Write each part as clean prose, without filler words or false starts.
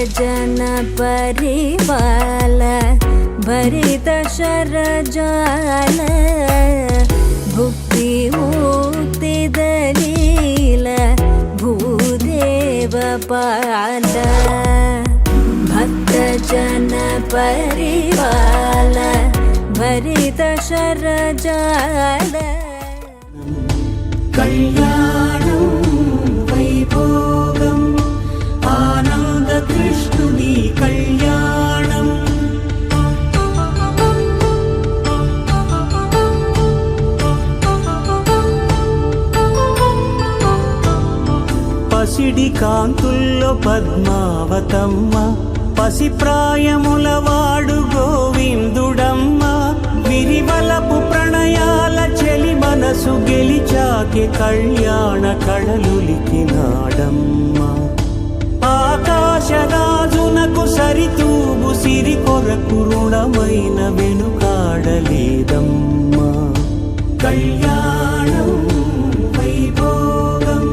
जन परिवाल भरित शरजाल भुक्ति मुक्ति दलील भूदेव पाल भक्त जन परिवाल भरित शरजाल कल्याणं वैभोगम् आनंद कृष्णुनि कल्याणं పసిడి కాంతుల్లో పద్మావతమ్మ పసి ప్రాయములవాడు గోవిందుడమ్మ విరివలపు ప్రణయాల చెలి మనసు గెలిచాకే కళ్యాణ కళలులికినాడమ్మ ఆకాశరాజునకు సరితూగు సిరి కొరకు రుణమైన వెనుకాడలేదమ్మా కళ్యాణం వైభోగం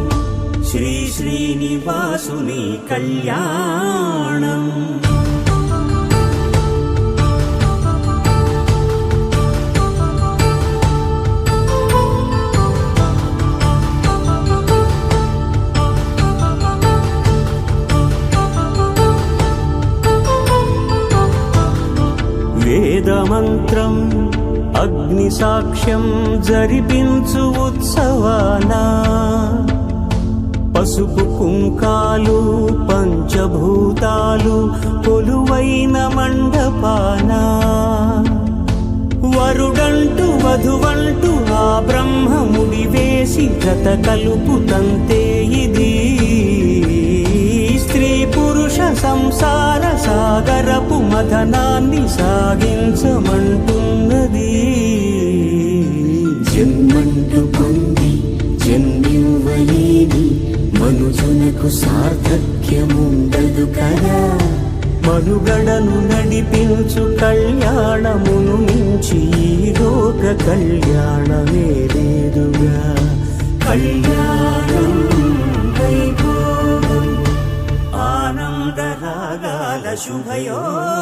శ్రీ శ్రీనివాసుని కళ్యాణం వేదమంత్రం అగ్ని సాక్ష్యం జరిపించు ఉత్సవాన పసుపు కుంకాలు పంచభూతాలు కొలువైన మండపాన వరుడంటూ వధువంటూ ఆ బ్రహ్మముడి వేసి జత కలుపుతంతే ఇది స్త్రీ పురుష సంసార సాగరపు మథనాన్ని సాగించమంటున్నది జన్మంటూ పొంది జన్మివ్వలేని మనుజునకు సార్థక్యముండదు కదా మనుగడను నడిపించు కళ్యాణమును మించి ఈ లోక కళ్యాణమే లేదుగా కళ్యాణం వైభోగం ఆనందరాగాల శుభయోగం